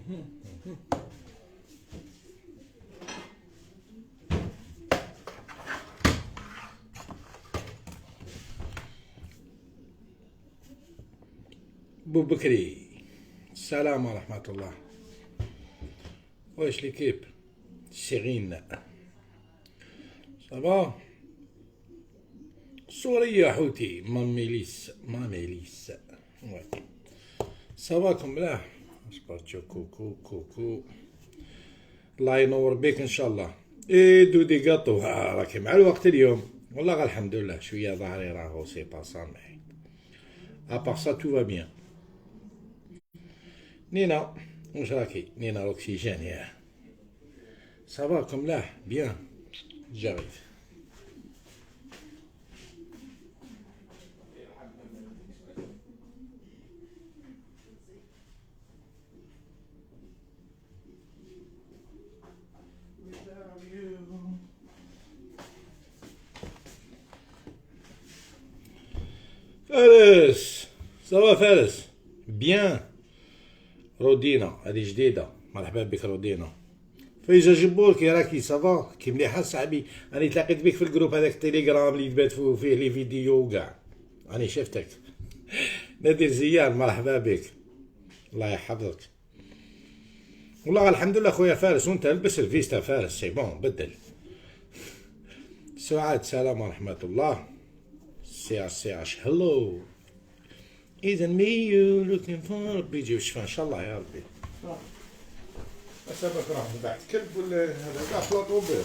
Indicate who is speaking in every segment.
Speaker 1: بو بكري، السلام ورحمة الله. واش ليكيب شيرين صافا؟ سوريا حوتي ماميليس وي صافاكم ملاح؟ سبارتيو كوكو كوكو، الله ينور بيك ان شاء الله. اي دودي قاطو راكي مع الوقت اليوم والله غير الحمد لله، شويه ظهري راهو سي با سامحي، ابار سا تو فا بيان. نينا واش راكي؟ نينا الاكسجين ياه صافاكم ملاح بيان جاريف. فارس صافا فارس بيان. رودينا هذه جديدة، مرحبا بك رودينا. فايزة جبور كي راكي صافا؟ كي مليحة صاحبي؟ راني تلاقيت بك في الجروب هذاك التليجرام اللي تبات فيه لي فيديو وكاع، راني شفتك. نادر زيان مرحبا بك، الله يحفظك. والله الحمد لله خويا فارس، وانت البس الفيستا فارس سي بون بدل. سعاد سلام ورحمة الله. CH هلو. إذا مي يو لوكين فور ربي يجيب الشفا إن شاء الله يا ربي. أسابك راح بعد كلب ولا هذا كاع فلاطو بيض.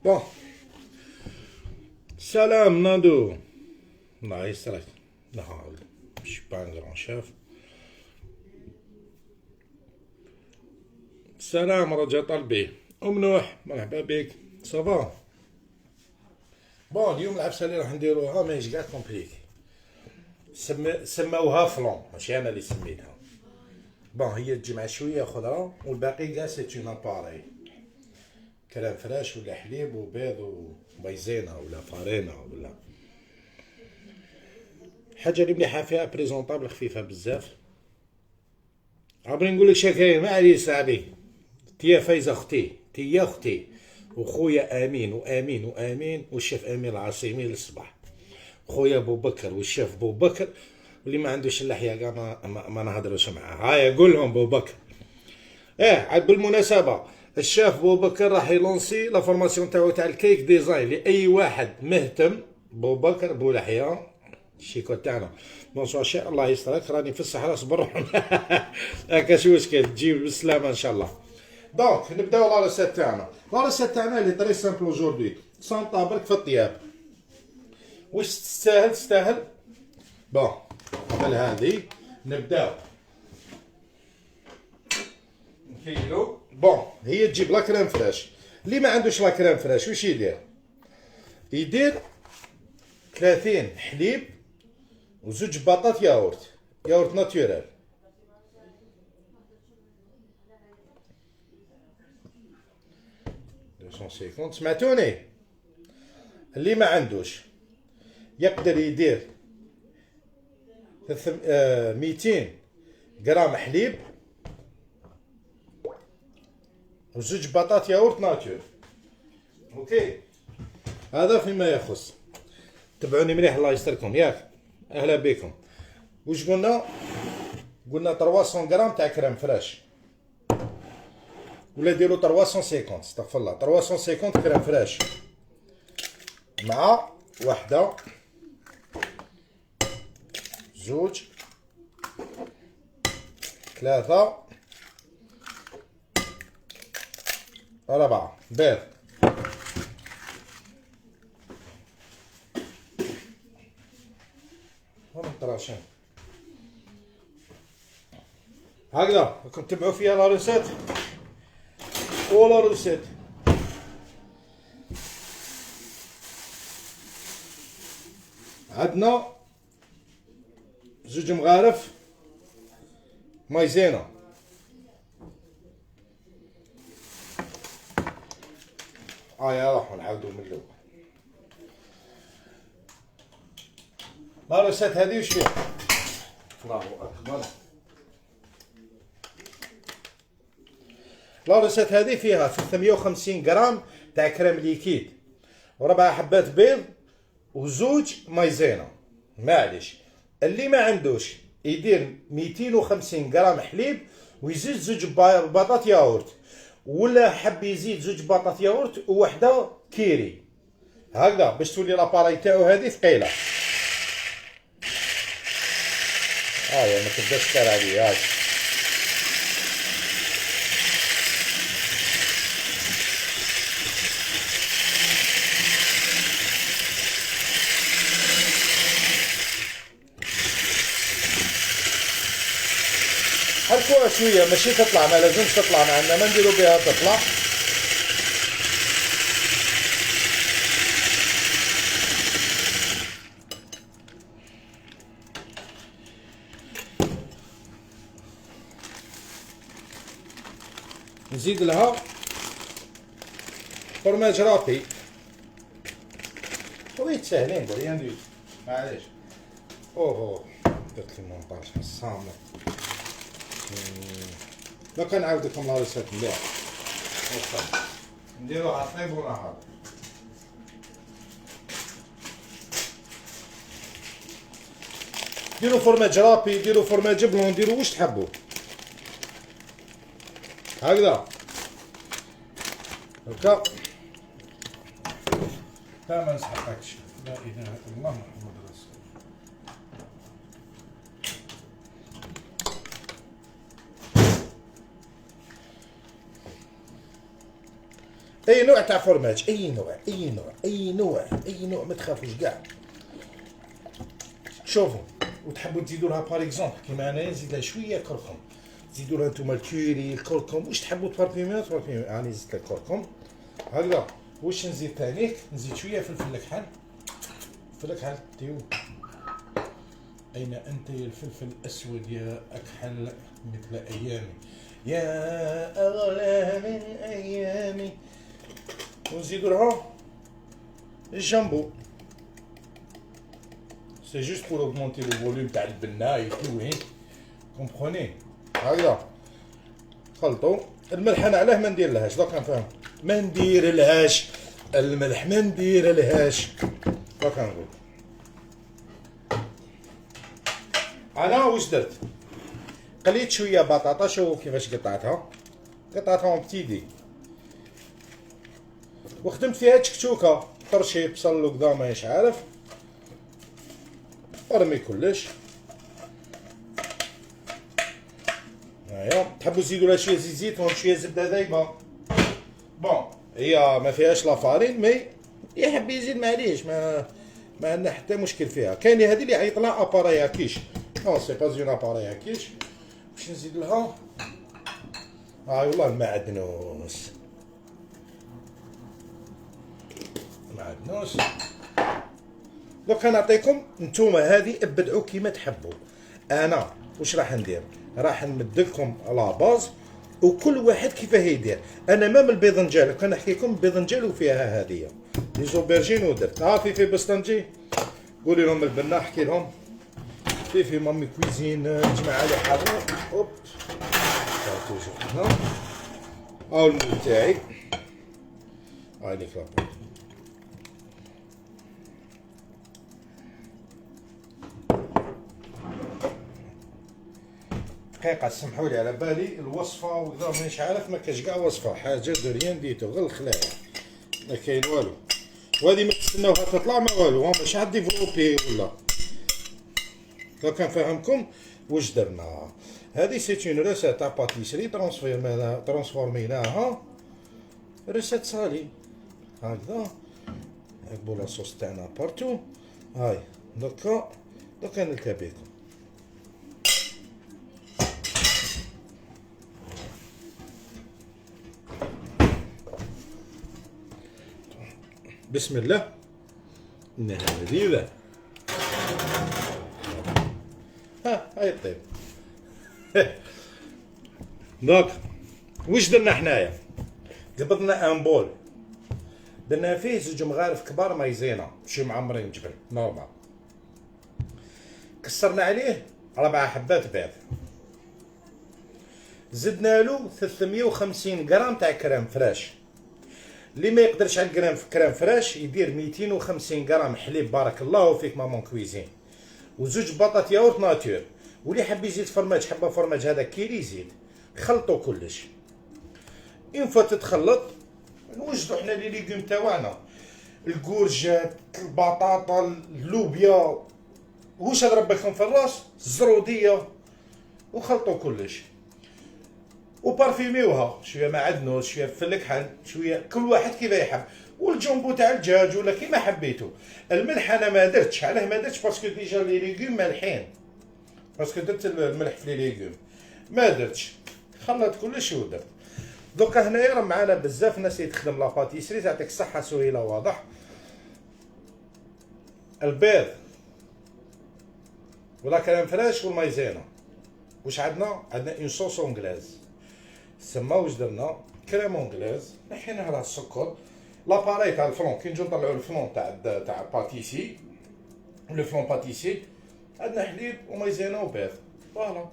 Speaker 1: بون سلام نادو، الله يسترك. لا مش با ان غران شاف. سلام رجا طلبي ومنوح مرحبا بك صافا. بون اليوم العفسه اللي راح نديروها ماهيش قاع كومبليكي، سماوها فلون ماشي انا اللي سميتها. بون هي تجمع شويه خضره والباقي كاع سي اون اباري، كلام فراش ولا حليب وبيض ومايزينا ولا فارينة ولا حاجة اللي مليحة فيها بريزونطابل خفيفة بزاف. عبري نقولك شكاين ما عليه صاحبي، تيا فايزة اختي، تيا اختي وخويا امين وامين وامين والشيف امين العاصمي للصباح، خويا بو بكر والشيف بو بكر، واللي ما عندوش اللحية كاع ما نهضروش معاه. هايا قول لهم بو بكر. عاد بالمناسبة الشاف بو بكر راح يلونسي لا فورماسيون تاعو تاع الكيك ديزاين لاي واحد مهتم. بو بكر بو لحية الشيكو تاعنا بونسوار شاء الله يسترك، راني في الصحراء صبر. هاكا شو مشكل تجيب بالسلامة ان شاء الله. دونك نبداو لا ريسيت تاعنا. لا ريسيت تاعنا اللي طري سامبل اوجوردي سانطا برك في الطياب. واش تستاهل بون قبل هذه نبداو كيلو. بون هي تجيب لا كريم فريش، اللي ما عندوش لا كريم فريش واش يدير 30 حليب وزوج باطات ياورت ناتورال. سمعتوني؟ اللي ما عندوش يقدر يدير 200 غرام حليب وزوج بطاط ياورت ناتور. اوكي هذا فيما يخص. تبعوني مليح الله يستركم ياك، اهلا بكم. واش قلنا 300 غرام تاع كريم فريش، ولا ديرو 350 استغفر الله 350 كريم فريش مع وحده زوج 3 4 بيض. هما طراشين هكذا راكم تبعوا فيها لا ريسيت ولا ريسيت. عندنا زوج مغارف مايزينا. يا راح نعاودو من الاول. مارسات هذه وش فيها؟ الله اكبر. لارسات هذه فيها 350 غرام تاع كريم ليكيد، وربع حبات بيض، وزوج مايزينا. معليش اللي ما عندوش يدير 250 غرام حليب ويزيد زوج باطاط ياغورت، ولا حب يزيد زوج باطاط ياغورت ووحده كيري هكذا باش تولي لاباراي تاعو هذه ثقيله. ما تبداش كار عليه. حركوها شويه ماشي تطلع، ما لازمش تطلع، معنا ما نديرو بها تطلع. نزيد لها فرماج رابي، شوية ساهلين ريان دويت معليش. درت المونطاج حصامة. لو كنعاود لكم لاريسات مليح نديروها طيب ونهار. ديرو فرماج رابي، ديرو فرماج بلون، ديرو واش تحبوا هكذا هكا. لا ما نسحقكش. لا اله الا الله محمد رسول الله. اي نوع تاع فرماج، اي نوع اي نوع اي نوع اي نوع، ما تخافوش كاع. شوفوا وتحبوا تزيدوا لها باغ اكزومبل كيما انايا نزيد لها شويه كركم، زيدوا لها نتوما الكوري الكركم، واش تحبوا تبارفيميو تبارفيميو. راني زدت الكركم هكذا. واش نزيد ثاني؟ نزيد شويه فلفل الكحل. فلفل الكحل ديو. اين انت يا الفلفل الاسود يا اكحل مثل ايامي يا اغلى من ايامي. ونزيدوا لها الجامبو، سي جوست بور اوغمونتي لو فوليوم تاع البنه يتلوين كومبخوني هكذا. خلطوا الملح. انا علاه ما ندير لهاش، دوك نفهم ما ندير لهاش الملح، ما ندير لهاش. دوك نقول انا واش درت. قليت شويه بطاطا، شوفوا كيفاش قطعتها اون بتيدي، وخدمت فيها تشكتوكه طرشي بصل وكذا مانيش عارف، ارمي كلش. تحبوا تزيدوا لها شويه زيت زيتون شويه زبده ذايبه. بون هي ما فيهاش لا فارين، مي يحب يزيد معليش، ما عندنا حتى مشكل فيها. كاين هذه اللي عيط لها ابارايا كيش، نو سي با زون ابارايا كيش. باش نزيد لها والله المعدنوس دوكا نعطيكم نتوما هذه ابدعوا كيما تحبوا. انا واش راح ندير؟ راح نمد لكم لا باز وكل واحد كيفاه يدير. انا مام البيضنجان كان نحكي لكم البيضنجان وفيها هذه لي زوبرجين ودرت في بسطنجي. قولي لهم البنه، احكي لهم في مامي كويزين نجمع عليه حاجه. اوب هنا المول تاعي هاي لي كلاب. دقيقة سمحوا لي على بالي الوصفة وكذا مانيش عارف، ما كاش كاع وصفة، حاجة دو ريان ديتو غير الخلايا، ما كاين والو. وهذه ما تستناوها تطلع ما والو، ماشي عاد ديفلوبي ولا. لو كان فهمكم واش درنا. هذه سيت اون ريسيت تاع باتيسري ترانسفورميناها ريسيت سالي هكذا. نحبوا لاصوص تاعنا بارتو. هاي دوكا نلتقي بكم. بسم الله. إنها لذيذة. ها هاي طيب. دونك واش درنا حنايا؟ قبضنا ان بول درنا فيه زوج مغارف كبار مايزينا ماشي معمرين جبل نورمال، كسرنا عليه 4 حبات بيض، زدنا له 350 غرام تاع كريم فريش. اللي ما يقدرش على كريم فريش يدير 250 غرام حليب بارك الله فيك مامون كويزين، وزوج بطاط ياورت ناتور، واللي حاب يزيد فرماج حبه فرماج هذا كيلي يزيد. خلطوا كلش، اون فوا تتخلط نوجدوا حنا لي ليغوم تاعنا، الكورجات، البطاطا، اللوبيا، واش ضرب لكم في الراس، الزروديه، وخلطوا كلش وبارفيميوها شويه معدنوس، شويه فل كحل، شويه كل واحد كيف يحب، والجامبو تاع الدجاج ولا كيما حبيتو. الملح انا ما درتش، علاه ما درتش؟ باسكو ديجا لي ليغوم مالحين، باسكو درت الملح في لي ليغوم ما درتش، خلط كلشي ودرت. دوكا هنايا راه معانا بزاف ناس اللي تخدم لاباتيسري، تعطيك الصحه سهيله واضح. البيض ولا كريم فريش والمايزينا. واش عندنا؟ عندنا اون صوص اونغلاز، سما واش درنا؟ كريم اونغلاز، نحينا على السكر، لاباري تاع الفلون كي نجيو نطلعو الفلون تاع باتيسي، لو فلون باتيسي، عندنا حليب ومايزينا وبيض، فوالا.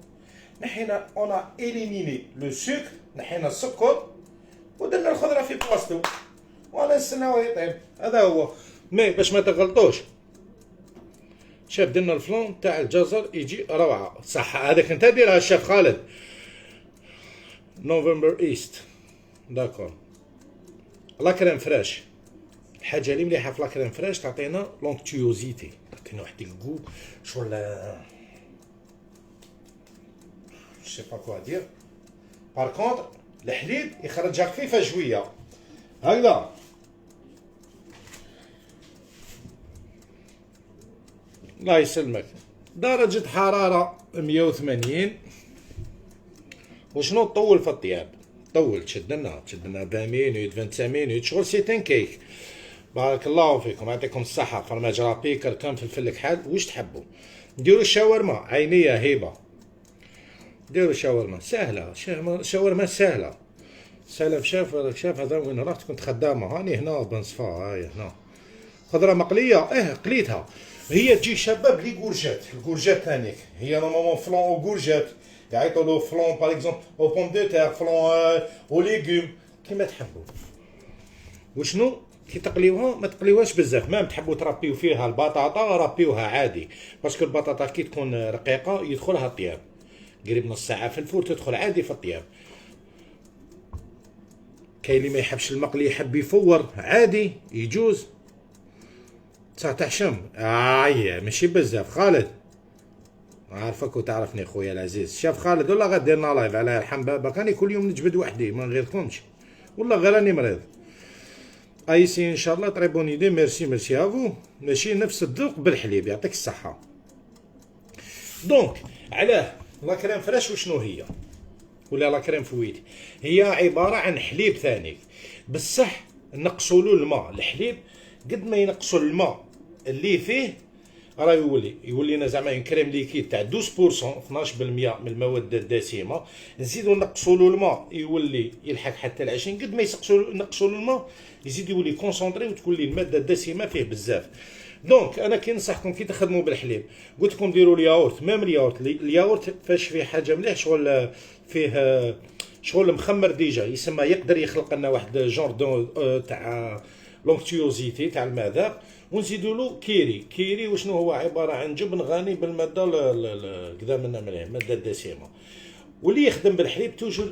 Speaker 1: نحينا انا اليميني لو سكر، نحينا السكر ودرنا الخضره في بلاصتو، وانا نستناوه يطيب، هذا هو. مي باش ما تغلطوش، شاف درنا الفلون تاع الجزر يجي روعه صح. هذاك انت ديرها الشيف خالد، نوفمبر ايست داكور. لا كريم فريش، الحاجه اللي مليحه في لا كريم فريش تعطينا لونكتيوزيتي، تعطينا واحد الكو شغل سي با كوا دير. بار كونطر الحليب يخرجها خفيفه شويه هكذا. الله يسلمك. درجة حرارة 180. وشنو طول في الطياب؟ طول تشدنا 20 مينوت 25 مينوت، شغل سيتين كيك. بارك الله فيكم، يعطيكم الصحة. فرماج رابي، كركم، فلفل كحل، واش تحبوا. نديرو الشاورما عينية هيبة، ديرو الشاورما سهلة، شاورما سهلة سهلة. شاف هذا وين رحت كنت خدامة، هاني هنا بنصفا، هاي هنا خضرة مقلية، قليتها. هي تجي شابه بلي كورجات، الكورجات ثانيك هي نورمالمون فلون او كورجات، يعيطوا له فلون باغ اكزومبل او بوم دو تير، فلون او ليغوم كيما تحبوا. وشنو كي تقليوها ما تقليوهاش بزاف، ما تحبوا تربيو فيها البطاطا ربيوها عادي، باسكو البطاطا كي تكون رقيقه يدخلها الطياب، قريب نص ساعه في الفور تدخل عادي في الطياب. كاين اللي ما يحبش المقلي يحب يفور عادي يجوز. تاع شم ماشي بزاف. خالد عارفك وتعرفني خويا العزيز، شاف خالد والله غديرنا لايف على يرحم بابا، راني كل يوم نجبد وحدي ما نغيركمش والله، غير راني مريض. ايسي ان شاء الله طري بون ايدي. ميرسي افو. ماشي نفس الذوق بالحليب، يعطيك الصحه. دونك علاه لا كريم فريش وشنو هي؟ ولا لا كريم فويتي؟ هي عباره عن حليب ثاني، بصح نقصوا له الماء. الحليب قد ما ينقصوا الماء اللي فيه راه يولي لنا زعما كريم ليكيد تاع 12% 12% من المواد الدسمه، نزيدو نقصوا له الماء يولي يلحق حتى ل 20. قد ما نقصوا له الماء يزيد يولي كونسونطري وتولي الماده الدسمه فيه بزاف. دونك انا كي ننصحكم كي تخدموا بالحليب، قلت لكم ديروا الياورت، ميم الياورت فاش فيه حاجه مليح، شغل فيه شغل مخمر ديجا، يسمى يقدر يخلق لنا واحد جونر تاع لونكتيوزيتي تاع المذاق. ونزيدوا له كيري وشنو هو؟ عباره عن جبن غني بالماده كذا منا مليح الماده الدسمه. واللي يخدم بالحليب توجور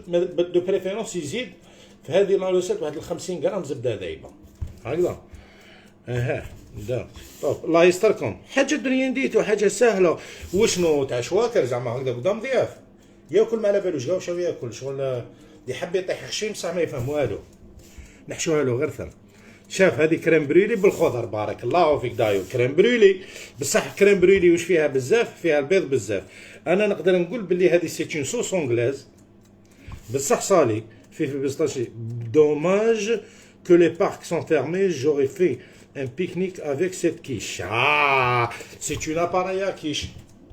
Speaker 1: دو بريفيرونس يزيد في هذه لا روسيت واحد 50 غرام زبده ذايبه هكذا. دا طوب الله يستركم. حاجه الدنيا نديتو حاجه سهله. وشنو تاع شواكر زعما هكذا قدام ضياف ياكل ما على بالوش، كاع واش ياكل شغل اللي يحب يطيح خشيم بصح ما يفهم والو، نحشوها له غير ثم. شاف هذه كريم بريلي بالخضر بارك الله فيك. دايو كريم بريلي بصح كريم بريلي واش فيها بزاف؟ فيها البيض بزاف. انا نقدر نقول باللي هذه سيتون صوص اونغلاز بصح صالي فيه بيستاشي. دوماج que les parcs sont fermés, j'aurais fait un pique-nique avec cette quiche. C'est une appareil à quiche.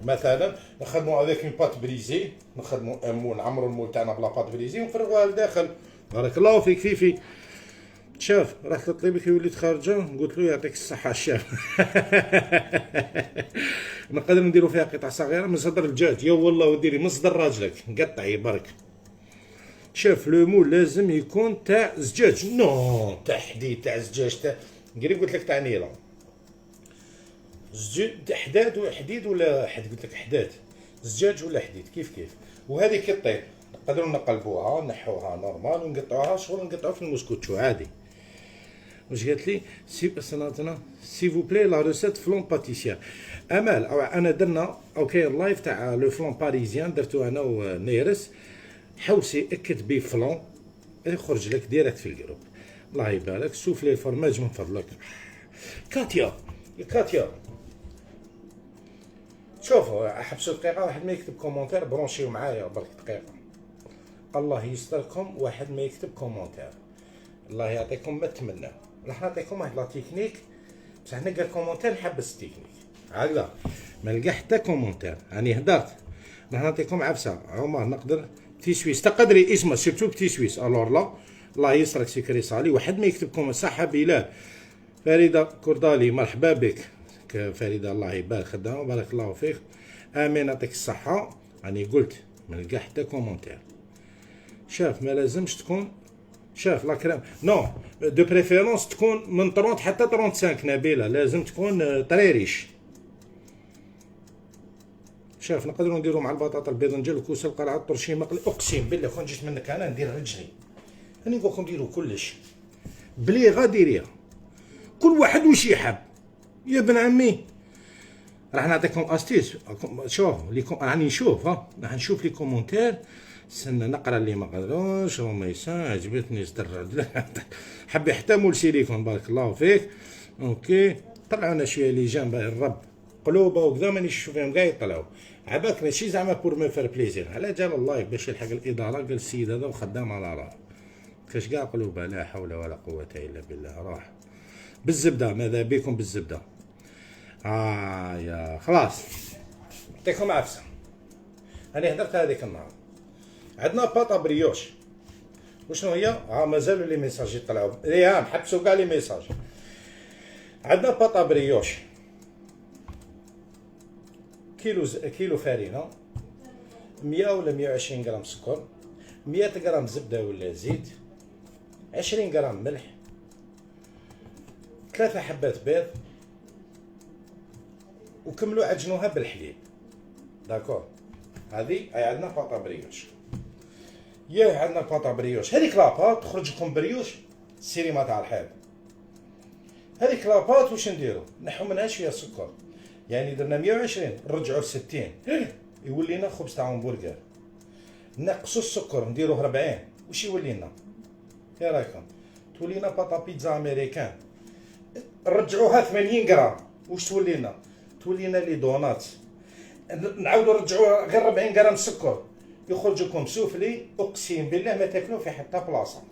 Speaker 1: مثلا نخدمو افيك اون بات بريزي، نخدمو ان مول، نعمرو المول تاعنا بلا بات بريزي ونفرغوها لداخل. بارك الله فيك فيفي. شاف رحت للطبيب كي وليت خارجه قلت له يعطيك الصحه الشاف. نقدر نديرو فيها قطع صغيره من صدر الدجاج، يا والله وديري من صدر راجلك قطعي برك. شاف لو مول لازم يكون تاع زجاج، نو تاع حديد تاع زجاج تاع قريب قلت لك تاع نيلون. زجاج حداد وحديد ولا قلت لك حداد زجاج ولا حديد كيف كيف. وهذه كي طيب نقدروا نقلبوها نحوها نورمال ونقطعوها شغل نقطعوها في المسكوتشو عادي. واش قالت لي سي فو بلاي لا روسيت فلون باتيسيير. امال او انا درنا اوكي اللايف تاع لو فلون باريزيان درتو انا ونيرس. حوسي اكتبي فلون يخرج لك ديريكت في الجروب. الله يبارك. سوفلي الفرماج من فضلك. كاتيا شوفوا حبسوا دقيقه واحد ما يكتب كومونتير برونشيو معايا برك دقيقه. الله يستركم واحد ما يكتب كومونتير. الله يعطيكم ما تمنى. راح نعطيكم واحد لا تكنيك بصح نلقى كومونتير نحبس التكنيك هكذا ما نلقى حتى كومونتير. راني هدرت راح نعطيكم عفسه. عمر نقدر بتي سويس تقدري اسمه سيرتو بتي سويس. الور لا الله يسرك سكري صالي واحد ما يكتب كومونتير. صح بلال. فريده كوردالي مرحبا بك. فريده الله يبارك خدامه بارك الله فيك. امين يعطيك الصحه. راني قلت ما نلقى حتى كومونتير. شاف ما لازمش تكون شاف لا كريم نو دو بريفيرونس تكون من 30 حتى 35 نبيله. لازم تكون طريريش. شاف نقدروا نديروا مع البطاطا البيضنجان الكوسه القرعه الطرشي مقلي. اقسم بالله كون جيت منك انا ندير رجلي. راني نقول لكم ديروا كلش بلي غاديريها كل واحد وش يحب يا ابن عمي. راح نعطيكم استيس. شوف ليكم راني نشوف راح نشوف لي كومونتير. استنى نقرا اللي ما قدروش. رميسان عجبتني استرد حبي حتى مول سيليكون بارك الله فيك. اوكي طلعونا شويه لي جنب الرب قلوبه وكذا مانيش نشوف فيهم كاع يطلعوا. عباك ماشي زعما بور مو فار بليزير. على جال اللايف باش يلحق الاداره. قال السيد هذا وخدام على راه كاش كاع قلوبه. لا حول ولا قوه الا بالله. راح بالزبده ماذا بكم بالزبده. يا خلاص نعطيكم عفسه. انا هدرت هذيك النهار. عندنا باطا بريوش. وشنو هي؟ مازالوا لي ميساج يطلعوا. ريهام حبسوا كاع لي ميساج. عندنا باطا بريوش كيلو فرينه 100 ولا 120 غرام سكر 100 غرام زبده ولا زيت 20 غرام ملح 3 حبات بيض وكملوا عجنوها بالحليب. داكور هذه عندنا باطا بريوش. عندنا باطا بريوش. هذيك لاباط تخرج لكم بريوش السينما تاع الحيط. هذيك لاباط واش نديرو؟ نحو منها شويه سكر. يعني درنا 120 نرجعوه 60 يولي لنا خبز تاع همبرجر. نقصوا السكر نديروه 40 واش يولي لنا؟ يا رايكم تولي لنا باطا بيتزا امريكان. نرجعوها 80 غرام واش تولي لنا؟ تولي لنا لي دونات. نعاودوا نرجعوها غير 40 غرام سكر يخرج لكم سوفلي. اقسم بالله ما تاكلوه في حتى بلاصه.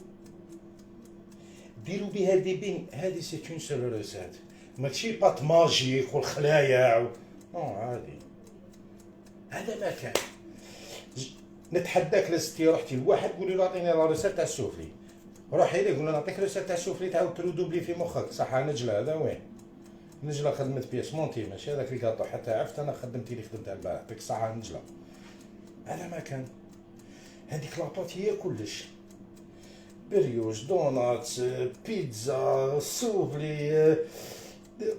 Speaker 1: ديروا بها دي بين. هذه سي اون سول روسيت ماشي بات ماجيك والخلايا عادي. هذا ما كان. نتحداك لستي رحتي لواحد قولي له اعطيني لا روسيت تاع السوفلي. روحي ليه قول له نعطيك روسيت تاع السوفلي تعاود ترودوبلي في مخك. صح نجله هذا وين نجله خدمت بياس مونتي ماشي هذاك الكاطو. حتى عرفت انا خدمتي اللي خدمتها البارح يعطيك الصحه نجله. هذا ما كان. هذيك لاباط هي كلش بريوش دونات بيتزا سوفلي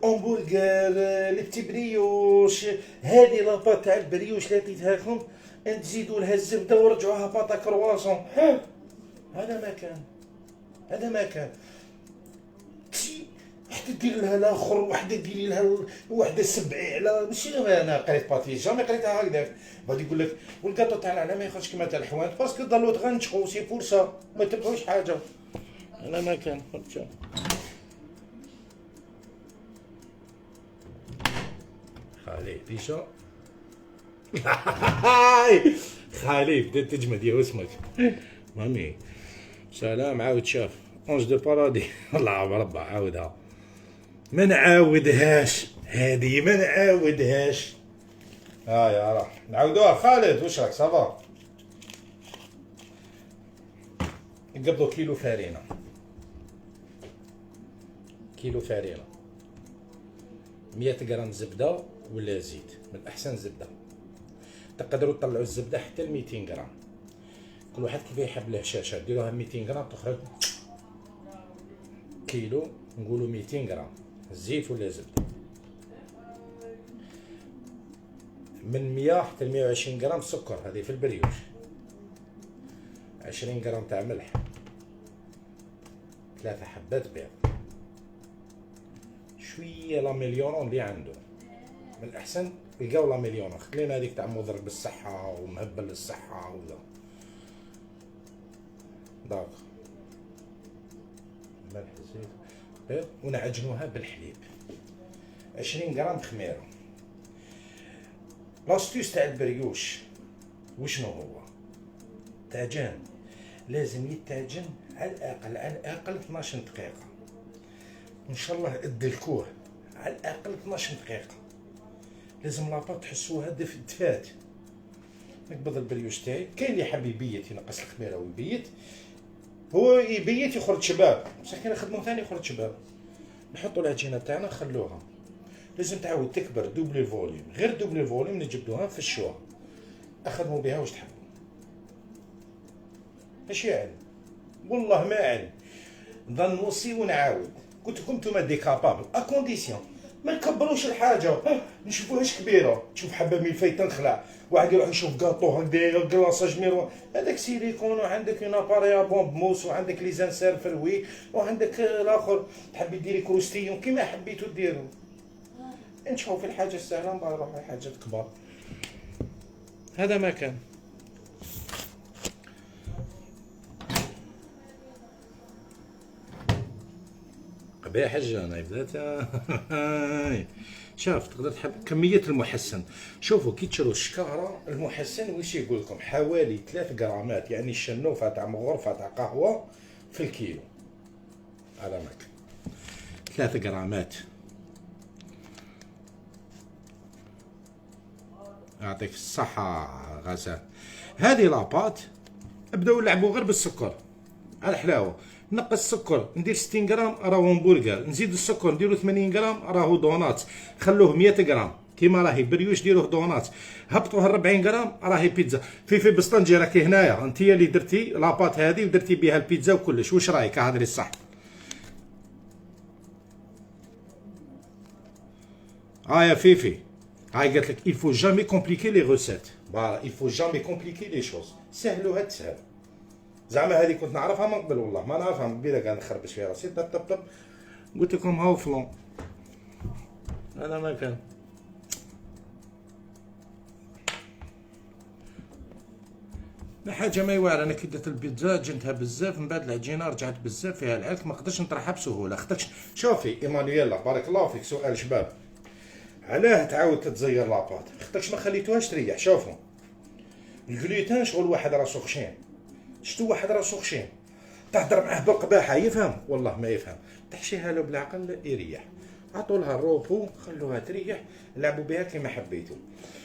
Speaker 1: همبرجر لي بتي بريوش. هذه لاباط تاع البريوش اللي عطيتها لكم تزيدوا لها الزبده ورجعوها باطا كرواسون. هذا ما كان. وحده دير لها الاخر وحده ديري لها وحده سبعي على ماشي. انا قريت باتي جامي قريتها هكذاك. غادي يقول لك والكاطو تاعنا على ما يخرجش كيما تاع الحوانت باسكو ضلوا تغنشقوا سي فرصه ما تبعوش حاجه. انا ما كان خالي ديجا خالي بدات تجمد يا اسمك مامي. سلام عاود شاف اونج دو بارادي. الله مربع عاودها ما نعاودهاش. هذه ما نعاودهاش. يا راه نعاودوها. خالد واش راك صافا؟ نقبضوا كيلو فرينه، كيلو فرينه، 100 غرام زبده ولا زيت، من احسن زبده. تقدروا تطلعوا الزبده حتى ل 200 غرام، كل واحد كيف يحب الهشاشه. ديروها 200 غرام تخرج كيلو، نقولوا 200 غرام زيت ولا زبده. من 100 حتى 120 غرام سكر، هذه في البريوش. 20 غرام تاع ملح، 3 حبات بيض، شويه لا مليون اللي عنده. من الاحسن لقاو لا مليون، خلينا هذيك تاع مضر بالصحه ومهبل للصحه ولا داك. ملح زيت بيض، ونعجنوها بالحليب. 20 غرام خميره. لاستيوس تاع البريوش وشنو هو؟ تعجن، لازم يتعجن على الاقل 12 دقيقه، ان شاء الله ادلكوه على الاقل 12 دقيقه. لازم لاباط تحسوها دفات. نقبض البريوش تاعي. كاين اللي حاب يبيت ينقص الخميره ويبيت، هو يبيت يخرج شباب، بصح كي نخدمو ثاني يخرج شباب. نحطوا العجينه تاعنا نخلوها، لازم تعاود تكبر دوبلي فوليوم، غير دوبلي فوليوم نجبدوها في الشوا، اخدموا بها واش تحبوا. ماشي علم، والله ما علم، نوصي ونعاود. قلت لكم نتوما دي كابابل اكونديسيون ما نكبروش الحاجه، نشوفوهاش كبيره. تشوف حبه ملفاي تنخلع، واحد يروح يشوف كاطو هكذا كلاصاج ميرو، هذاك سيليكون، وعندك اون اباري بومب موس، وعندك لي زانسير فروي، وعندك الاخر تحبي ديري كروستيون كيما حبيتو ديرو. نشوفوا في الحاجه السهله، من بعد نروحوا لحاجات كبار. هذا ما كان. قبيح حاجه انا بدات. شوف تقدر تحب كميه المحسن. شوفوا كي تشرو الشكاره المحسن واش يقول لكم؟ حوالي 3 غرامات، يعني الشنوفه تاع غرفه تاع قهوه في الكيلو. هذا ما كان 3 غرامات. يعطيك الصحة غزال. هذه لاباط ابداو لعبوا غير بالسكر على الحلاوة. نقص السكر، ندير 60 غرام راهو همبرجر، نزيد السكر نديرو 80 غرام راهو دونات، خلوه 100 غرام كيما راهي بريوش ديروه دونات، هبطوه 40 غرام راهي بيتزا. في بسطنجي راكي هنايا، انت اللي درتي لاباط هذه ودرتي بها البيتزا وكلش. واش رايك؟ هضري الصح. يا فيفي، هاي قالت لك il faut jamais compliquer les recettes. فوالا il faut jamais compliquer les choses. سهلوها تسهل. زعما هذه كنت نعرفها من قبل، والله ما نعرفها من قبيله، قاعد نخربش فيها راسي. طب طب طب قلت لكم هاو فلون. هذا ما كان. لا حاجه ما يوالى. انا كي درت البيتزا جنتها بزاف، من بعد العجينه رجعت بزاف فيها العلك، ما قدرتش نطرحها بسهوله. خاطرش شوفي ايمانويلا بارك الله فيك، سؤال شباب، علاه تعاود تتزير لاباط؟ خاطرش ما خليتوهاش تريح. شوفوا الجلوتين شغل واحد راسو خشين، شتو واحد راسو خشين، تهضر معاه بالقباحه يفهم؟ والله ما يفهم. تحشيها له بالعقل يريح. عطوا لها الروبو، خلوها تريح، لعبوا بها كيما حبيتوا.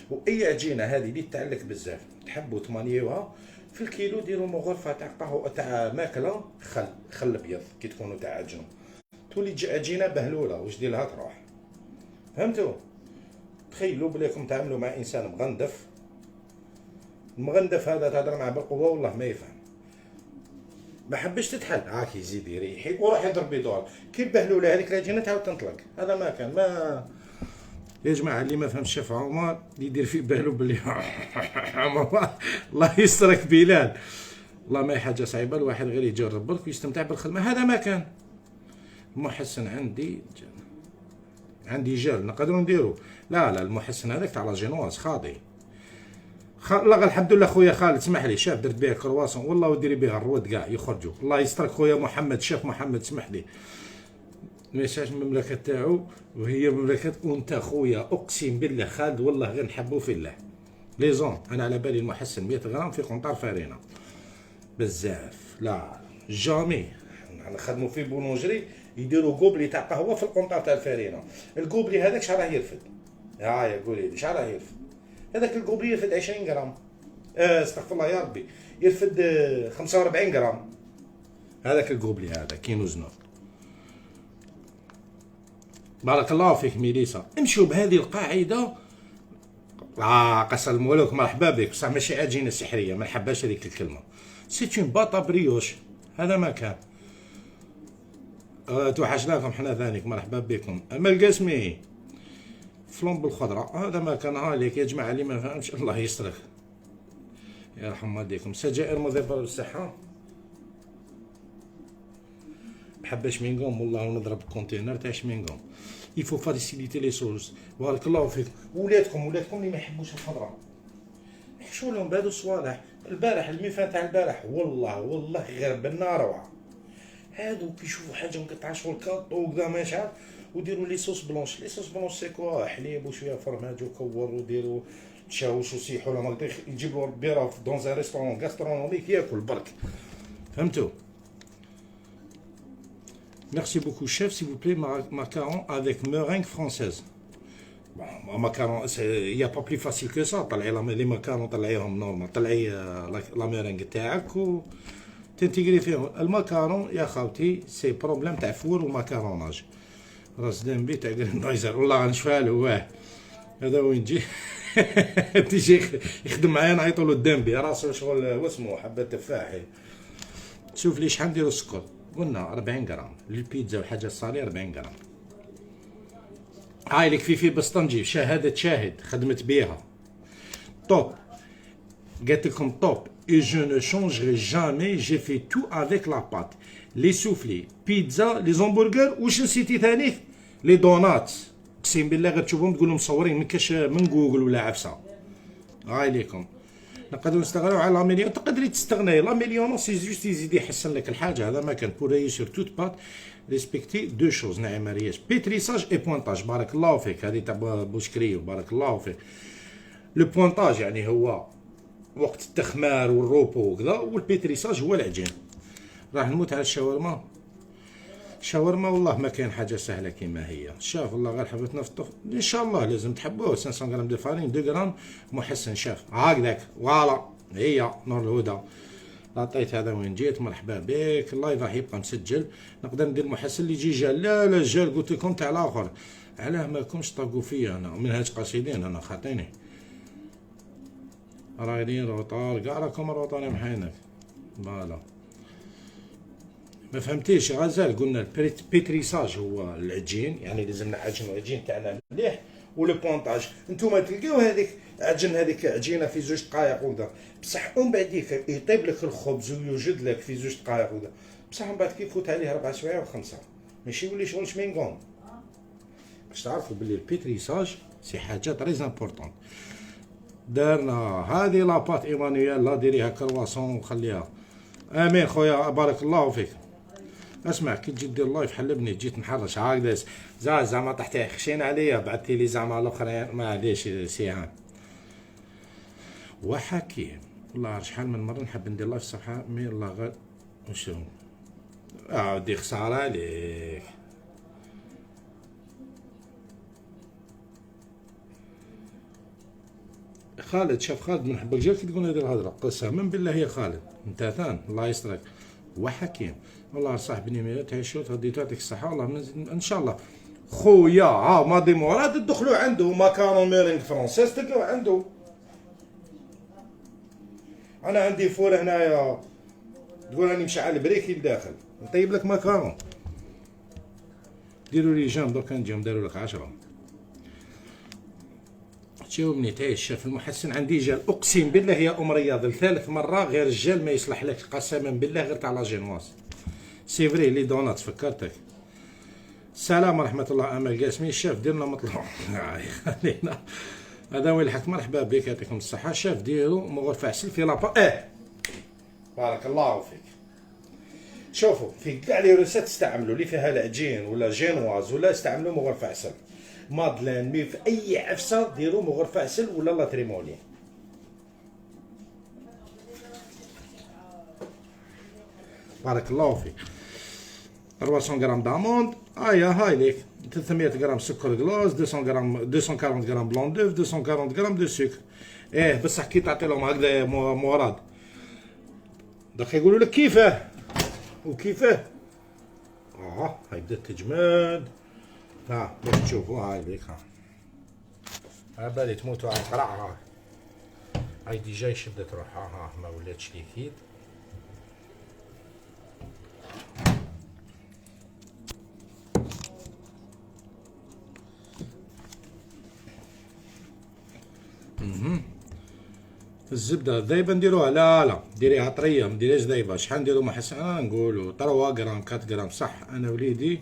Speaker 1: واي عجينه هذه اللي تعلك بزاف تحبوا تمانيوها في الكيلو، ديروا غرفه تاع قهوه تاع ماكله، خل ابيض كي تكونوا تاع عجنوا، تولي عجينه بهلوله. واش دير لها تروح. فهمتوا؟ تخيلوا بليكم تعملوا مع انسان مغندف، المغندف هذا تهضر معاه بالقوه والله ما يفهم. ما حبش تتحل، هاك يزيد يريحي وراح يضرب بيدور. كي بهلوله هذيك العجينه تعاود تنطلق. هذا ما كان. ما يا جماعه اللي ما فهمش الشيف عمر يدير في باله باللي عمر الله يسترك بلال. والله ما هي حاجه صعيبه، الواحد غير يجرب برك ويستمتع بالخدمه. هذا ما كان. المحسن عندي جل نقدروا نديرو. لا المحسن هذاك تاع لا جينواز خاضي. الله الحمد لله خويا خالد، اسمح لي، شاف درت بها كرواسون والله وديري بها الرواد كاع يخرجوا. الله يسترك خويا محمد، شيف محمد، اسمح لي. ماشاش المملكه تاعو وهي مملكه، وانت خويا اقسم بالله خالد والله غير نحبو في الله. لي زون انا على بالي المحسن 100 غرام في قنطار فارينه بزاف. لا جامي نخدمو في بولونجري يديروا كوبلي تاع قهوه في القنطار تاع الفارينه. الكوبلي هذاك شحال راه يرفد؟ يا قولي لي شحال راه يرفد؟ هذاك الكوبلي يرفد 20 غرام، استغفر الله يا ربي، يرفد 45 غرام. هذاك الكوبلي هذا كيلو زنوف. بارك الله فيك ميليسا. امشوا بهذه القاعده. قسم مولوك مرحبا بك، بصح ماشي عجينه سحريه، ما نحبهاش هذيك الكلمه. سي اون باطا بريوش، هذا ما كان. توحشناكم حنا ثانيك، مرحبا بكم. اما القاسمي فلون بالخضره، هذا ما كان. عليك يا جماعه اللي ما فهمش الله يسترك يرحم والديكم. سجائر مضره بالصحه. بحبه شمينغوم والله، ونضرب كونتينر تاع شمينغوم. يفو فاسيليتي لي سوز. بارك الله فيك. ولادكم اللي ما يحبوش الخضره، حشوا لهم بهذو الصوالح. البارح الميفان تاع البارح والله غير بنا روعه. هادو كيشوفوا حاجه مقطعه شغل كاطو وكذا ما يشعر، وديروا لي صوص بلونش. لي صوص بلونش سي كوا؟ حليب وشويه فرماج وكور، وديروا تشاوش وسيحوا لهم هكذا، يجيبوا البيرة دون ان ريستورون غاسترونوميك ياكل برك. فهمتوا؟ Merci beaucoup, chef. S'il vous plaît, macaron avec meringue française. Bon, macaron, il n'y a pas plus facile que ça. Les macarons, طلعيهم نورمال. طلعي لا ميرينغ تاعك و تنتقري فيهم. الماكارون يا خاوتي سي بروبليم تاع فور وماكاروناج. راس دنبي تاع جريندايزر والله غنشفى له. واه هذا وين تجي تيجي يخدم معايا نعيطوا له الدنبي راسو شغل واسمو حبه تفاح. شوف لي شحال نديرو السكر. قلنا 40 غرام للبيتزا وحاجه صاليه 40 غرام. هاي لك في بسطنجي شهاده شاهد خدمت بيها توب. قالت لكم توب. Et je ne changerai jamais, j'ai fait tout avec la pâte. Les soufflés, pizza, les hamburgers. واش نسيتي ثاني؟ لي دونات. اقسم بالله غير تشوفهم تقول لهم مصورين من جوجل ولا عفسه. هاي ليكم. نقدروا نستغنوا على لا مليون. تقدري تستغني لا مليون سي جوست يزيد يحسن لك الحاجه. هذا ما كان بور ريسير توت بات ريسبكتي دو شوز. نعم رياش بيتريساج اي بوانتاج. بارك الله فيك. هذه تاع بوشكريو بارك الله فيك. لو بوانتاج يعني هو وقت التخمار والروبو وكذا، والبيتريساج هو العجين. راح نموت على الشاورما. شاورما والله ما كاين حاجه سهله كيما هي. شاف والله غير حبيت نفطر ان شاء الله لازم تحبوه. 500 غرام دو فارين 2 غرام محسن. شاف هكذاك فوالا هي نور الهدى. عطيت هذا وين جيت. مرحبا بك. اللايف راح يبقى مسجل. نقدر ندير محسن اللي يجي جال. لا جال قلت لكم تاع الاخر. علاه ماكمش طاقوا فيا انا من هاد قاصدين انا خاطيني. رايدين روطار كاع راكم روطاني محينك. فوالا ما فهمتيش يا غزال. قلنا البيتريساج هو العجين، يعني لازم نعجنوا العجين تاعنا مليح. ولو بونطاج نتوما تلقاو هذيك عجن هذيك عجينه في 2 دقائق وكذا، بصح ومن بعد يطيب لك الخبز ويوجد لك في 2 دقائق وكذا، بصح من بعد كيفوت عليه 4 سوايع و5 ماشي يولي شغل شمينغون. باش تعرفوا بلي البيتريساج سي حاجه تري امبورطون. دارنا هذه لاباط ايمانويل لا ديريها كرواسون وخليها. امين خويا بارك الله فيك. اسمع كي تجي دير لايف حلبني جيت نحرش هكذا زعما طحتي خشين عليا بعثتي لي زعما الاخرين ما عادش سيهان وحكيم. والله شحال من مره نحب ندير لايف الصباح مي الله غير وشو ودي خساره عليك. خالد شاف خالد من حبك جاك تقول هذه الهضره قسما بالله يا خالد انت ثان الله يسترك وحكيم. والله صاحب نيميرو تعيشوا تغديتو يعطيك الصحه والله ان شاء الله خويا. ماضي مراد تدخلوا عنده ماكارون ميرينغ فرونسيز تلقاو عنده. انا عندي فور هنايا تقول راني مشعل البريكي لداخل نطيب لك ماكارون. ديروا لي جام دوكا نجيهم داروا لك 10. جاوبني تعيش شاف المحسن عندي جال اقسم بالله يا ام رياض لثالث مره غير الجال ما يصلح لك قسما بالله غير تاع لا جينواز. سي فري لي دونات فكرتك. السلام ورحمه الله. امل قاسمي الشاف ديرنا مطلوب خلينا هذا وين الحق. مرحبا بك يعطيكم الصحه. شاف ديروا مغرفه عسل في لابا بارك الله فيك. شوفوا في كاع لي روسيت استعملوا اللي فيها العجين ولا جينواز ولا استعملوا مغرفه عسل. مادلين مي في اي عفسه ديروا مغرفه عسل ولا لا تريمولي. بارك الله فيك. 400 غرام داموند هاي ليك 300 غرام سكر كلاص، 200 غرام 240 غرام بلون دوف، 240 غرام دو سكر. بصح كي تعطي لهم هكذا مراد دوك يقولوا لك كيفاه وكيفاه. هاي بدات تجمد. باش تشوفوا هاي ليك. بالي تموتوا على القرع. هاي ديجا شدت روحها. ما ولاتش ليكيد. الزبده ذايبه نديروها؟ لا ديريها طريه، ما ديريهاش ذايبه. شحال نديرو محسن؟ نقولوا 3 غرام 4 غرام. صح انا وليدي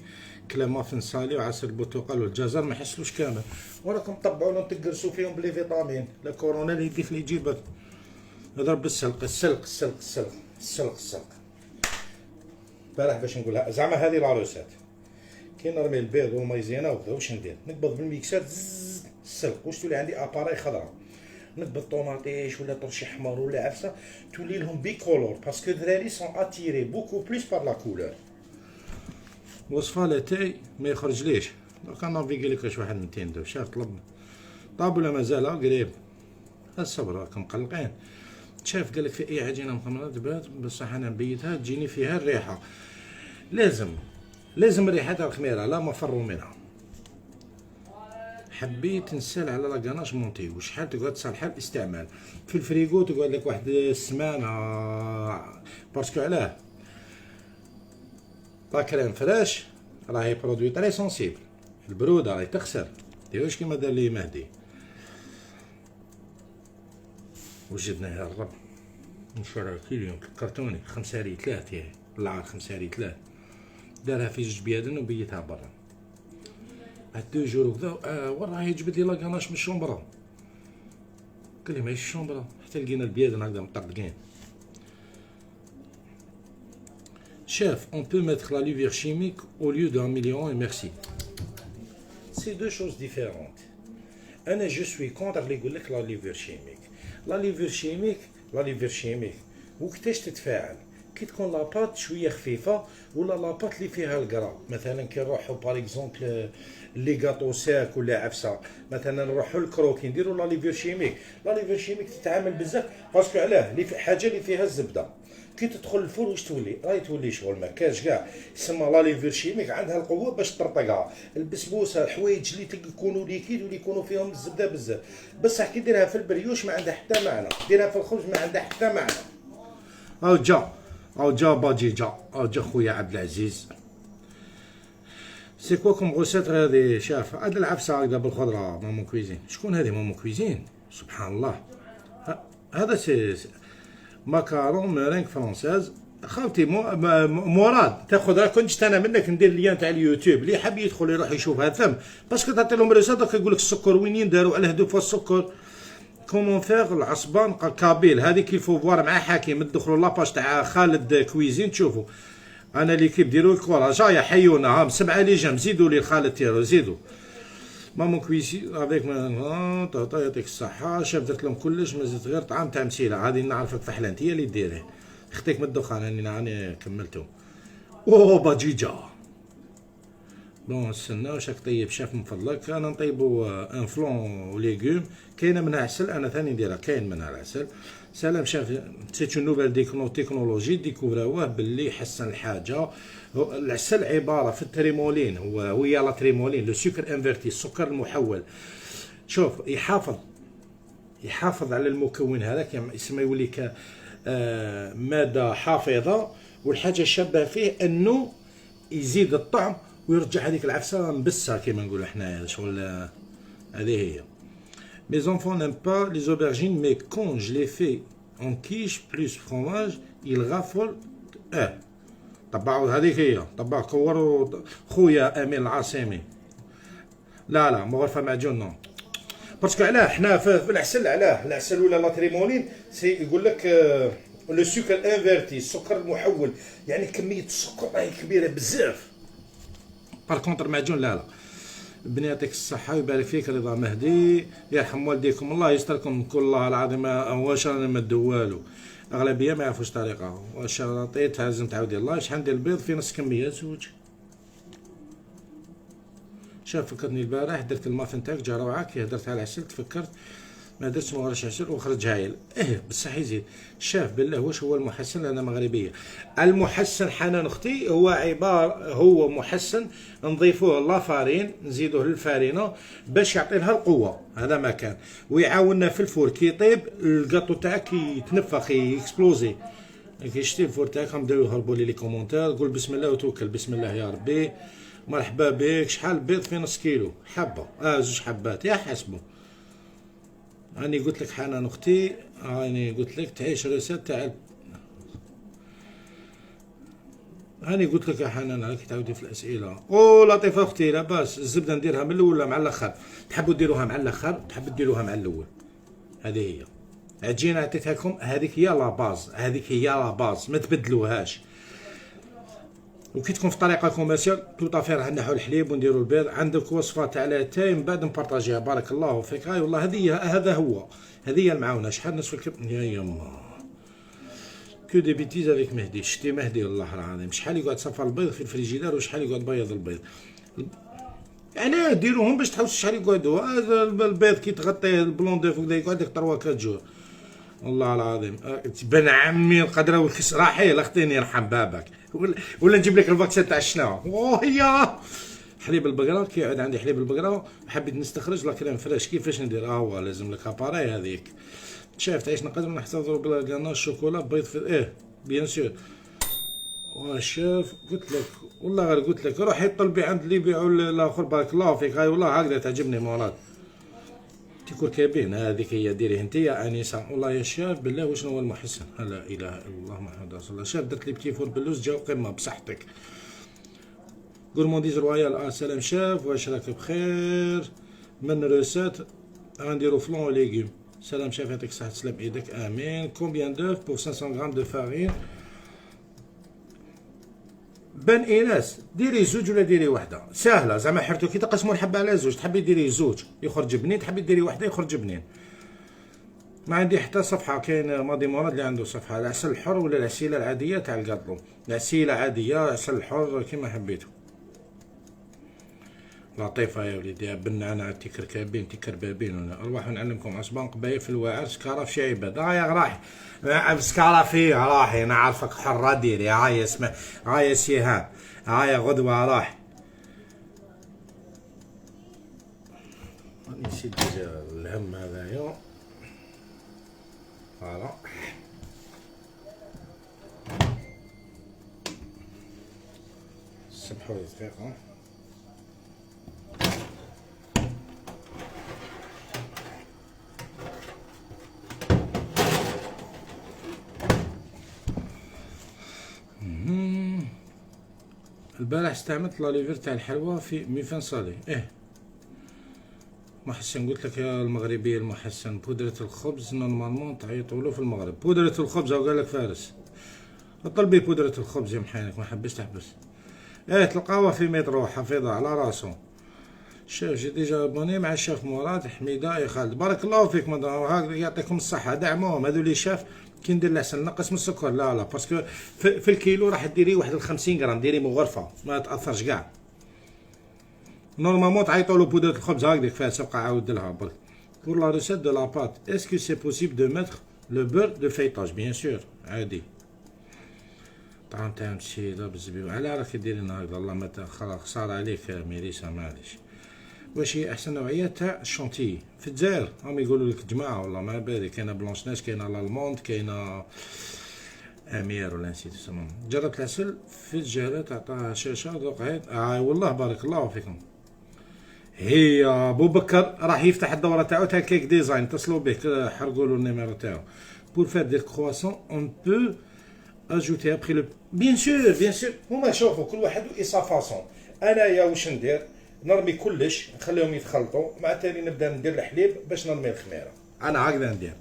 Speaker 1: كلا مافن صالي وعسل البرتقال والجزر ما يحسلوش كامل، وراكم طبعوا لهم تقرصوا فيهم بلي فيتامين. لا كورونا اللي يديك اللي يجيبك. اضرب بالسلق السلق السلق السلق السلق السلق. بارح باش نقولها زعما هذه العروسات كي نرمي البيض ومايزينا وكذا واش ندير؟ نقبض بالميكسر السلق. واش تولي عندي اباراي خضراء، نقبض طوماطيش ولا طرشي حمر ولا عفسه تولي لهم بيكولور باسكو الدراري سون اتيري بوكو بلوس بار لا كولور. وصفه تاعي ما يخرج ليش. دوك انا نافيغي لك واش واحد 200 درهم. شاف طلب طاب ولا مازال قريب. الصبر راكم مقلقين. شاف قالك في اي عجينه مخمره دبات بصح انا نبيتها تجيني فيها الريحه. لازم الريحه تاع الخميره لا مفر منها. حبيت نسال على لاكاناش مونتي وشحال تقعد صالحه الاستعمال في الفريغو؟ تقعد لك واحد السمانه باسكو علاه لا كريم فريش راهي برودوي تري سونسيبل. البروده راهي تخسر. ديروش كيما دار لي مهدي. وجدنا يا الرب نشرى كيلو كرتوني 5 ريتلات. العار 5 ريتلات دارها في 2 بيادن وبيتها برا. بعد 2 جور وكذا وراه يجبد لي لاكاناش من الشومبرا. قال لي ماهيش الشومبرا حتى لقينا البيادن هكذا مطرطقين. Chef, on peut mettre la levure chimique au lieu d'un million et merci. C'est 2 choses différentes. أنا je suis contre اللي يقول لك لا ليفر شيميك. لا ليفر شيميك وقتاش تتفاعل؟ كي تكون لاباط شويه خفيفه ولا لاباط اللي فيها الكرا. مثلا كي نروحوا باغ اكزومبل لي غاطو ساك ولا عفسه، مثلا نروحوا الكروكي نديروا لا ليفر شيميك. لا ليفر شيميك تتعامل بزاف باسكو علاه اللي في حاجه اللي فيها الزبده. كي تدخل الفرن واش تولي؟ راهي تولي شغل ما كاش كاع. يسمى لا ليفر شيميك عندها القوه باش تطرطقها. البسبوسه الحوايج اللي يكونوا ليكيد واللي يكونوا فيهم الزبده بزاف. بصح كي ديرها في البريوش ما عندها حتى معنى، ديرها في الخبز ما عندها حتى معنى. جا باجي جا خويا عبد العزيز. سي كوا كوم غوسيت هذه؟ شاف هاد العفسه هكذا بالخضره مامون كويزين. شكون هذه مامون كويزين؟ سبحان الله. هذا سي ماكارون ميرينغ فرونساز. خاوتي مراد تاخذ. راه كنت انا منك ندير اللين تاع اليوتيوب اللي حاب يدخل يروح يشوفها ثم باسكو تعطي لهم ريسات. دوك يقول لك السكر وين داروا على هدوء السكر. كومون فيغ العصبان كابيل هذه كي فو فوار مع حكيم. تدخلوا لاباج تاع خالد كويزين تشوفوا. انا ليكيب ديروا الكوراج. يا حيونا ها 7 لي جام زيدوا لي خالد تيرو زيدوا. مامون كويسي افيك يعطيك الصحة. شاف درت لهم كلش ما زدت غير طعام تاع مسيلة. هذه نعرفك فحلة انت هي اللي ديريه. اختك من الدخان اني كملتو. باجيجا. بون نستنى واش راك طيب شاف من فضلك. انا نطيبو ان فلون وليغوم كاينه منها عسل. انا ثاني نديرها كاين منها العسل. سلام شاف سيت اون نوفيل تكنولوجي ديكوفراوه باللي يحسن الحاجه. العسل عباره في التريمولين وهي لا تريمولين لو سكر انفيرتي السكر المحول. شوف يحافظ على المكون هذاك يسمى يولي ماده حافظه. والحاجه الشابه فيه انه يزيد الطعم ويرجع هذيك العفسه مبسه كيما نقولوا حنايا شغل. هذه هي. Mes enfants n'aiment pas les aubergines mais quand je les fais en quiche plus fromage ils raffolent. طبعوا هذيك هي. طبع كوروا خويا امين العاصمي. لا مو غرفه معجون نو. باسكو علاه حنا في العسل. علاه العسل ولا لا تريمولين سي يقول لك لو سكر انفيرتي السكر المحول. يعني كميه السكر راهي كبيره بزاف. بار كونتر معجون لا بني يعطيك الصحة ويبارك فيك رضا مهدي. يرحم والديكم الله يستركم كل الله العظيم. واش رانا نمدو والو. اغلبيه ما يعرفوش طريقه. واش عطيت هازم تعاودي الله. شحال ندير البيض في نص كميه زوج. شاف فكرتني البارح درت المافن تاعك جا روعه كي هدرت على العسل تفكرت ما درتش ما وراش عسل وخرج هايل. بصح يزيد شاف بالله واش هو المحسن. انا مغربيه. المحسن حنان اختي هو عباره هو محسن نضيفوه لافارين نزيدوه للفارينه باش يعطي لها القوه. هذا ما كان ويعاوننا في الفور كي يطيب الكاطو تاعك يتنفخ يكسبلوزي. كي شتي الفور تاعك نديرو هربوا لي كومونتير قول بسم الله وتوكل بسم الله يا ربي. مرحبا بك. شحال بيض في نص كيلو حبه زوج حبات يا حسبوا. راني قلت لك حنان اختي راني قلت لك تعيش رسالة تاع راني قلت لك يا حنان راكي تعاودي في الاسئله. لطيفه اختي لاباس. الزبده نديرها من الاول ولا مع الاخر؟ تحبوا ديروها مع الاخر تحبوا ديروها مع الاول. هذه هي عجينه عطيتها لكم هذيك هي لا باز. هذيك هي لا باز ما تبدلوهاش. وكي تكون في طريقه كوميرسيال تو طافي راح نحو الحليب ونديروا البيض. عندك وصفه تاع لاتاي من بعد نبارطاجيها بارك الله فيك. والله هذا هو هذه هي المعاونه. شحال نصف الكب يا يما كو دي بيتيز افيك مهدي. شتي مهدي والله العظيم شحال يقعد صفى البيض في الفريجيدار وشحال يقعد بيض البيض. يعني ديروهم باش تحوس شحال يقعدوا. هذا البيض كي تغطيه البلون دو فوق يقعد لك 3 4 جور والله العظيم. بن عمي القدره والكس راحيل اختيني يرحم بابك. ولا نجيب لك الفاكسين تاع الشناوه. هي حليب البقره كي يعود عندي حليب البقره حبيت نستخرج لا كريم فريش كيفاش ندير. هو لازم لك اباري هذيك. شايف تعيش نقدر نحتضروا بلا قناش الشوكولا بيض في بيان سور. شاف قلت لك والله غير قلت لك روحي طلبي عند اللي يبيعوا الاخر بارك الله فيك. هاي والله هكذا تعجبني مراد تيكور كابين. هذيك هي ديريه انت يا انسه. والله يا شاف بالله وشنو هو المحسن. لا اله الا الله محمد رسول الله. شاف درت لي بتي فور بلوز جاو قمه بصحتك. غورمونديز رويال. سلام شاف واش راك بخير من روسات غنديرو فلون وليغيوم. سلام شاف يعطيك الصحة تسلم ايدك امين. كومبيان دوف بور 500 غرام دو فارين. بن ايناس ديري زوج ولا ديري وحده ساهله زعما حرتو كي تقسموا الحبه على زوج. تحبي ديري زوج يخرج بنين تحبي ديري وحده يخرج بنين. ما عندي حتى صفحه. كاين ماضي مراد اللي عنده صفحه العسل الحر ولا العسيله العاديه تاع الكاطلو. العسيله عاديه عسل الحر كيما حبيتو. لطيفه يا وليدي بالنعناع تيكركابين تيكربابين. ولا ارواحوا نعلمكم عصبان قبايل في الواعر سكاره في شعيبه. يا راحي سكاره فيه راحي انا عارفك حره ديري. هاي اسمه هاي سيهان هاي غدوه راح. نسيت الهم هذايا. فوالا سمحوا لي دقيقه. البارح استعملت لاليفر تاع الحلوى في ميفان صالي. محسن قلت لك يا المغربيه المحسن. بودرة الخبز نورمالمون تعيطولو في المغرب. بودرة الخبز او قال لك فارس. طلبي بودرة الخبز يا محينك ما حبش تحبس. تلقاوها في مترو حفيظه على راسو. شاف جي ديجا بوني مع الشيف مراد حميده يا خالد بارك الله فيك. هكذا يعطيكم الصحه دعموهم هذو اللي شاف. كي ندير العسل نقص من السكر لا باسكو في الكيلو راح ديري واحد 50 غرام ديري مغرفه ما تاثرش كاع. نورمالمون تعيطوا له بودره الخبز هكذاك فيها تبقى عاود لها برك. بور لا ريسيت دو لا بات اسكو سي بوسيبل دو ميتر لو بور دو فيطاج بيان سور عادي. طعم تاع مشيده بالزبيب. علاه راكي ديرين هكذا الله ما خساره عليك ميريسا معليش. واش هي احسن نوعيه تاع الشونتي في الجزائر؟ راهم يقولوا لك جماعه والله ما بالي. كاينه بلونش ناش كاينه لالموند كاينه امير ولا نسيت اسمهم. جربت العسل في الجهله تعطاها شاشه ذوق والله بارك الله فيكم. هي ابو بكر راح يفتح الدوره تاعو تاع كيك ديزاين اتصلوا به حرقوا له النيميرو تاعو. بور فير دي كرواسون اون بو اجوتي ابخي لو بيان سور هما شوفوا كل واحد و سا فاصون. انايا واش ندير نرمي كلش نخليهم يتخلطوا مع تالي نبدا ندير الحليب باش نرمي الخميره. انا هكذا ندير.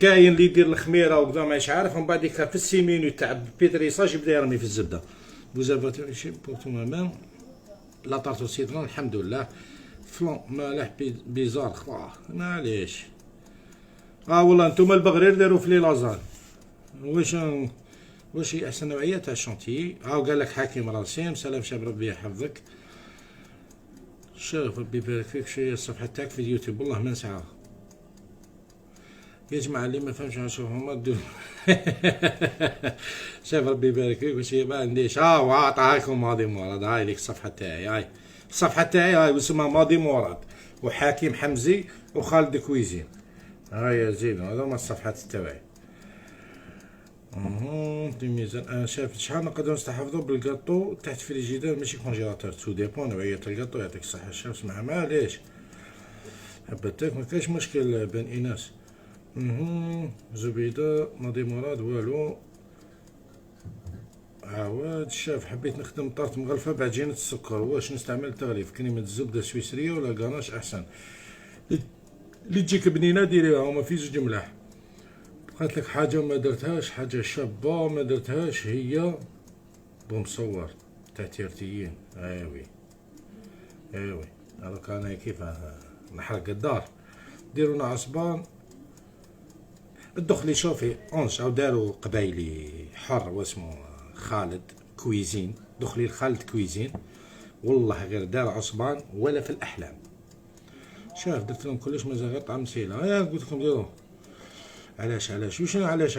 Speaker 1: كاين اللي يدير الخميره وكذا ماش عارف ومن بعد في السي مينوت تاع بيتريساج يبدا يرمي في الزبده. بوزافاتوري شي بورتو مامان لا طارتو سيترون الحمد لله. فلون مالح بيزار معليش. والله نتوما البغرير داروا في لي لازان. واش هي احسن نوعيه تاع الشونتيي؟ قال لك حكيم راسيم سلام شاب ربي يحفظك. شوف ربي يبارك فيك، شويه الصفحه تاعك في اليوتيوب والله ما نسعاها يا جماعه، اللي ما فهمش نشوف هما دو شوف ربي يبارك فيك وشي ما عنديش وعطاها لكم ماضي مراد. هاي ليك الصفحه تاعي، هاي الصفحه تاعي هاي اسمها ماضي مراد وحكيم حمزي وخالد كويزين. هاي يا زينو هذوما الصفحات تاعي. في ميزان انا شايف شحال نقدروا نستحفظوا بالكاطو تحت فريجيدير ماشي كونجيلاتور، تو ديبون نوعية الكاطو. يعطيك الصحة الشاف اسمع معليش حبتك ما كاينش مشكل بين ايناس. زبيدة ماضي مراد والو. عواد شاف حبيت نخدم طارت مغلفة بعجينة السكر، واش نستعمل تغليف كريمة الزبدة سويسرية ولا كاناش احسن؟ اللي تجيك بنينة ديريها وما في زوج ملاح. قالت لك حاجة ما درتهاش، حاجة شابة ما درتهاش، هي بومصور تاع تيرتيين. ايوي ايوي هذوك انا كيف نحرق الدار. ديرونا عصبان الدخلي شوفي اونش او داروا قبايلي حر واسمو خالد كويزين، دخلي خالد كويزين والله غير دار عصبان ولا في الاحلام. شاف درت لهم كلش مازال غير طعم سيله. قلت لكم ديروا علاش وشنو علاش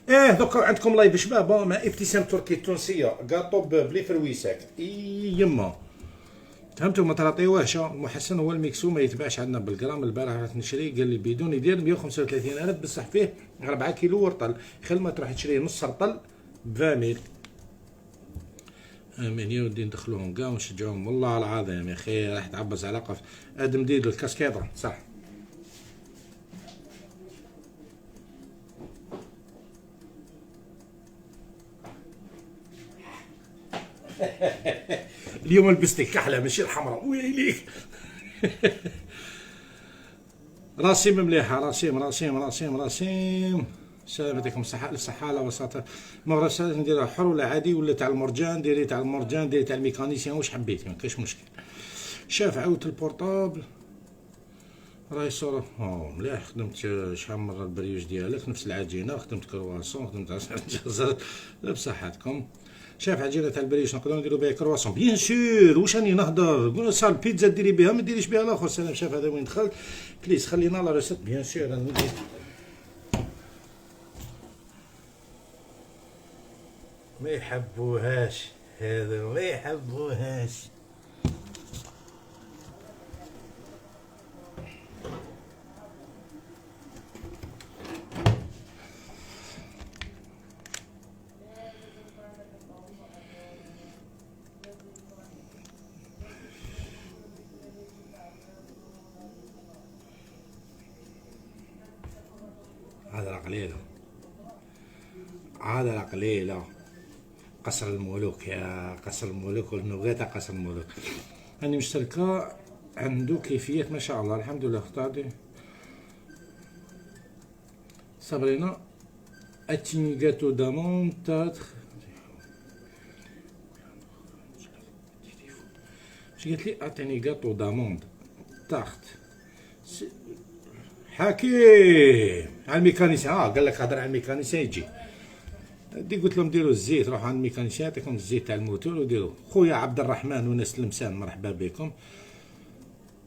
Speaker 1: دوكا عندكم لايف شباب مع ابتسام تركي التونسيه كاطو بلي فرويساك يما فهمتوا ما تعطيوهش. محسن هو الميكسو ما يتباعش عندنا بالجرام. البارح رحت نشري قال لي بدون يدير 135,000 بصح فيه 4 كيلو ورطل. خل ما تروح تشري نص رطل ب 20,000. امين يا ودي ندخلوهم كاع ونشجعوهم والله العظيم يا اخي. راح تعبز على قف ادم ديدو الكاسكيطه صح. اليوم لبست الكحله ماشي الحمراء ويليك. راسيم مليحه راسيم سلامتكم صحه الصحه وسط مغرسات نديرها حر ولا عادي ولا تاع المرجان. ديري تاع المرجان ديري تاع الميكانيسيان واش حبيتي ما كاينش مشكل. شاف عاودت البورطابل راهي صورة مليح. خدمت شحال مرة البريوش ديالك نفس العجينة، خدمت كرواسون، خدمت عصير الجزر بصحتكم. شاف عجينة تاع البريوش نقدروا نديرو بها كرواسون بيان سور. واش راني نهضر قولنا صال بيتزا ديري بها ما ديريش بها الاخر. سلام شاف هذا وين دخل بليز خلينا لا ريسيت بيان سور انا ندير. ما يحبوهاش هذا ما يحبوهاش. عادة قليلة قصر الملوك يا قصر الملوك والنوغة تاع قصر الملوك. راني مشتركة عنده كيفيات ما شاء الله الحمد لله. اختارتي صابرينا اتيني جاتو دامون تاتر شي قالت لي اعطيني جاتو داموند تحت حكيم على الميكانيسيان. قال لك هضر على الميكانيسيان يجي دي. قلت لهم ديروا الزيت روحوا عند الميكانيسيان يعطيكم الزيت تاع الموتور وديروا. خويا عبد الرحمن وناس المسان مرحبا بكم.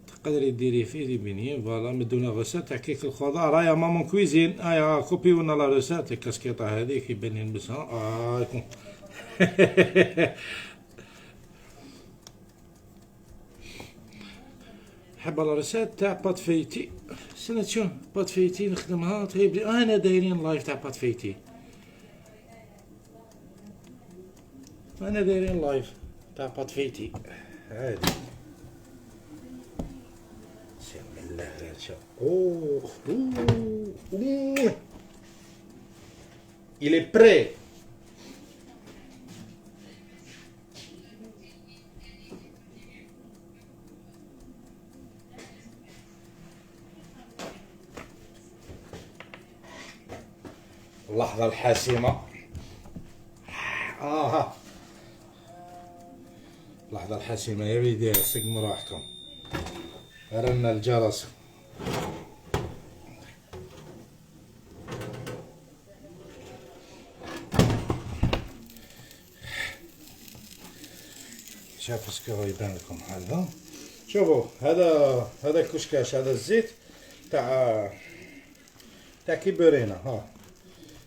Speaker 1: تقدري ديري فيه لي بنيه فوالا. مدونا غوسات تاع كيك الخضار. هيا مامون كويزين هيا كوبيونا لا روسات. الكاسكيطه هذيك يبان لي نلبسها حب لا روسات تاع بات فيتي. سنة شو بات فيتي نخدمها تغيب لي. انا دايرين لايف تاع بات فيتي. انا دايرين لايف تاع بات فيتي عادي. بسم الله غير شوف. il est prêt. اللحظة الحاسمة. اللحظة الحاسمة يا وليدي سقموا راحتكم. رن الجرس. شاف اسكو يبان لكم هذا. شوفوا هذا كشكاش، هذا الزيت تاع كيبرينا. ها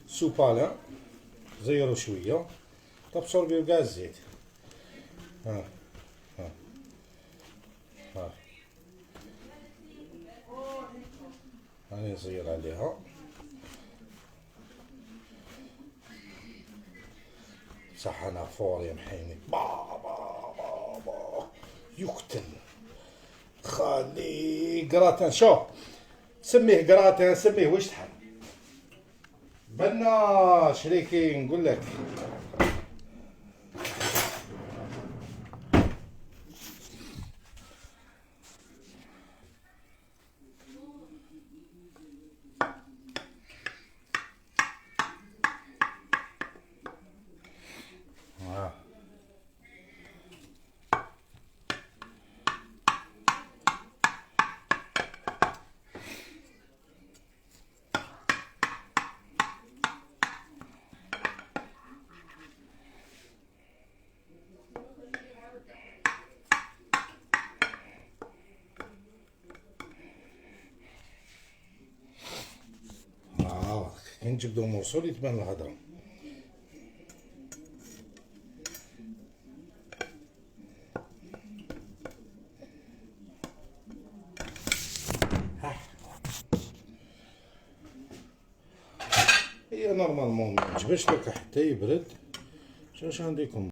Speaker 1: سوبالا زيرو شويه تبصر كاع الزيت. ها ها ها هاني نزير عليها. بصح انا فور يا محيني با يقتل. خلي كراتان، شوف سميه كراتان، سميه واش تحب. بنا شريكي نقول لك. كي نجبدو موصول يتبان الهضرة. هي نورمالمون ميعجبش لك حتى يبرد. شاش غنديكم